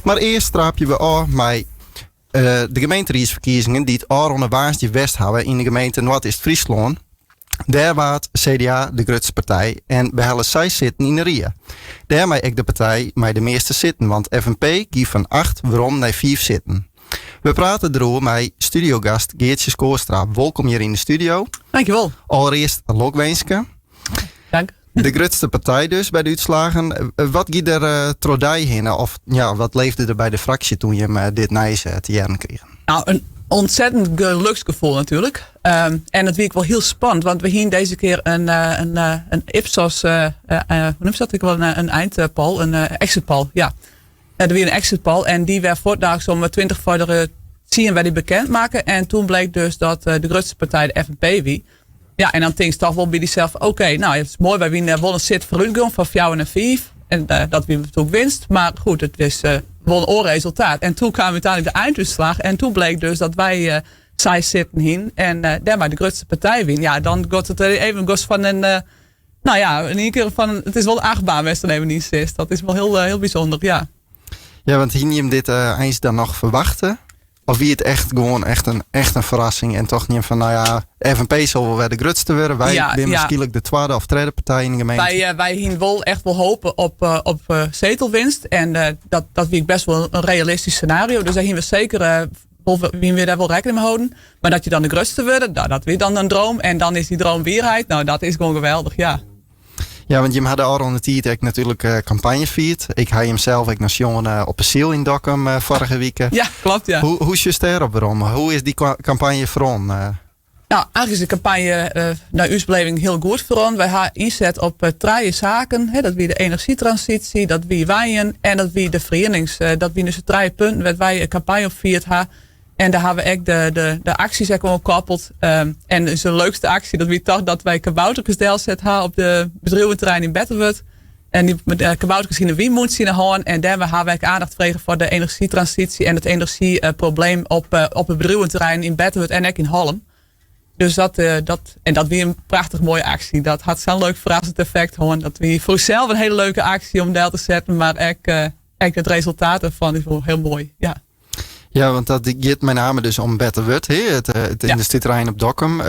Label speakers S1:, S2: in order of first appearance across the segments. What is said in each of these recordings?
S1: Maar eerst straapje we af met de gemeenteraadsverkiezingen die het Aron en Waarsje West houden in de gemeente Noord-Est-Friesland. Daar waard CDA de grootste partij en behellen zij zitten in de RIA. Daarmee ik de partij met de meeste zitten, want FNP kiest van 8 waarom naar 5 zitten. We praten erover met studiogast Geertje Skoorstra. Welkom hier in de studio.
S2: Dankjewel.
S1: Allereerst Lokwenske.
S2: Dank.
S1: De grootste partij dus bij de uitslagen. Wat ging er trodij heen? Of ja, wat leefde er bij de fractie toen je hem dit nijs te jaren kreeg?
S2: Nou, een ontzettend geluksgevoel natuurlijk. En het was wel heel spannend, want we hier deze keer een Ipsos, hoe noemt dat? Een eindpoll, een exit poll, ja. Er was een exit poll en die werd voortdaags om 20 voor de 10 werd die bekendmaken. En toen bleek dus dat de grootste partij de FNP wie. Ja, en dan denk je toch wel bij jezelf, oké, nou, het is mooi, wij winnen wel een zit vooruitgang van 4 en 5. En dat wie natuurlijk winst. Maar goed, het is wel een oorresultaat. En toen kwam uiteindelijk de einduitslag. En toen bleek dus dat wij zij zitten heen. En daarmee de grootste partij win. Ja, dan gaat het even van een, nou ja, in één keer van, het is wel een achtbaan als het even niet is. Dat is wel heel bijzonder, ja.
S1: Ja, want hier je hem dit eens dan nog verwachten? Of wie het echt gewoon echt een verrassing en toch niet van, nou ja, FNP zal wel weer de grootste worden. Wij zijn misschien de tweede of derde partij in de gemeente. Wij
S2: hier wel echt wel hopen op zetelwinst. En dat vind ik best wel een realistisch scenario. Dus daar hier we zeker, wie we daar wel rekening mee houden. Maar dat je dan de grootste wordt, nou, dat weer dan een droom. En dan is die droom weerheid. Nou, dat is gewoon geweldig, ja.
S1: Ja, want je had al rond de tijd natuurlijk campagne viert. Ik had hem zelf naar jongen op een ziel in Dokkum vorige week.
S2: Ja, klopt, ja.
S1: Hoe is je daarop waarom? Hoe is die campagne voor?
S2: Nou, eigenlijk is de campagne naar uw beleving heel goed voor. Wij hebben inzet op 3 zaken. Hè, dat wie de energietransitie, dat wie wijnen en dat wie de verenigings. Dat wie dus de 3 punten waar wij een campagne op viert hebben. En daar hebben we ook de acties gewoon gekoppeld. En dus de leukste actie, dat wie toch dat wij kaboutertjes zet hebben op de bedrijventerrein in Betterwood. En die kaboutertjes in de Wiemoed zien houden. En daarmee hebben wij aandacht gekregen voor de energietransitie en het energieprobleem op het bedrijventerrein in Betterwood en ook in Holm. Dus dat weer een prachtig mooie actie. Dat had zo'n leuk verrassend effect. Hoor. Dat weer voor zelf een hele leuke actie om daar te zetten. Maar ook het resultaat ervan is wel heel mooi. Ja.
S1: Ja, want dat gaat met name dus om Betterwood, het industrieterrein op Dokkum.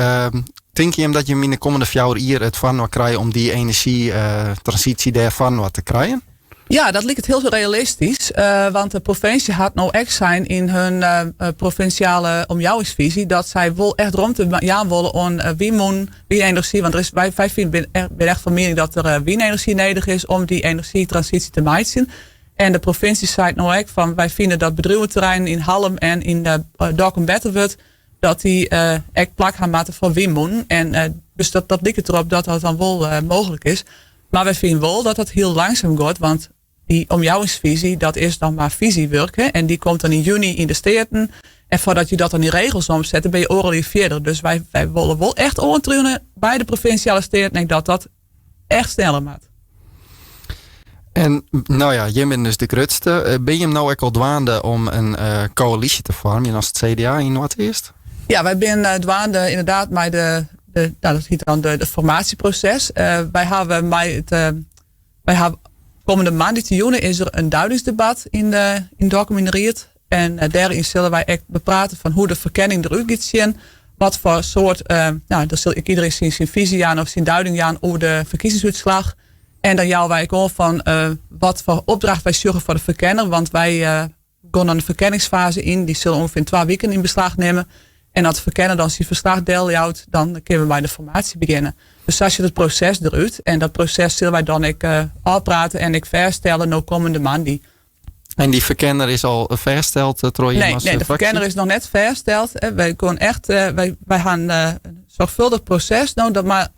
S1: Denk je hem dat je in de komende 4 jaar het van wat krijgt om die energietransitie daarvan wat te krijgen?
S2: Ja, dat lijkt heel realistisch. Want de provincie had nou echt zijn in hun provinciale omjouwingsvisie dat zij wel echt rond te jaan willen aan wienenergie. Want wij ben echt van mening dat er wienenergie nodig is om die energietransitie te maken. En de provincie zei nou ook van wij vinden dat bedrijventerrein in Halm en in Dokkum Betterwood dat die echt plak gaan maken voor windmolen. En dus dat lijkt erop dat dat dan wel mogelijk is. Maar wij vinden wel dat het heel langzaam gaat, want die omjouwingsvisie, dat is dan maar visiewerk. Hè? En die komt dan in juni in de steden. En voordat je dat dan in regels omzet, ben je oorlog verder. Dus wij willen wel echt oortruinen bij de provinciale steden en dat echt sneller maakt.
S1: En nou ja, jij bent dus de grootste. Ben je hem nou ook al dwaande om een coalitie te vormen als het CDA in Noord-Eerst? Ja,
S2: wij zijn dwaande inderdaad met dat heet dan de formatieproces. Wij hebben komende maand in juni is er een duidingsdebat in Dokkum in de Riet. En daarin zullen wij echt bepraten van hoe de verkenning eruit gaat zien. Wat voor soort, dan zal ik iedereen zijn visie aan of zijn duiding aan over de verkiezingsuitslag. En dan jouw wij gewoon van wat voor opdracht wij zorgen voor de verkenner. Want wij gaan dan de verkenningsfase in. Die zullen ongeveer 2 weken in beslag nemen. En als de verkenner dan zijn verslag deelt, dan kunnen we bij de formatie beginnen. Dus als je het proces eruit. En dat proces zullen wij dan afpraten en verstellen naar komende maand.
S1: En die verkenner is al versteld, Troy?
S2: Nee, de verkenner is nog net versteld. Wij gaan een zorgvuldig proces doen. Dat maar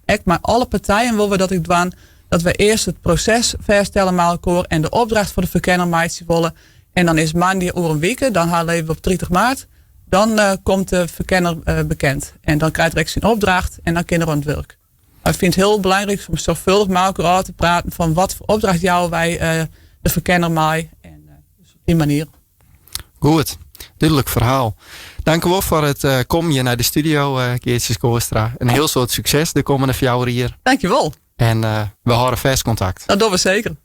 S2: alle partijen willen dat ik doen. Dat we eerst het proces verstellen met elkaar en de opdracht voor de verkenner maken willen. En dan is maandag over een week, dan halen we op 30 maart. Dan komt de verkenner bekend. En dan krijgt Rex een opdracht en dan kunnen we aan het werk. Ik vind het heel belangrijk om zorgvuldig met elkaar te praten van wat voor opdracht jou wij de verkenner maken. En dus op die manier.
S1: Goed, duidelijk verhaal. Dank u wel voor het komje naar de studio, Geertje Skoorstra. Een heel soort succes de komende 4 jaar hier.
S2: Dank je wel.
S1: En we houden vast contact.
S2: Dat doen we zeker.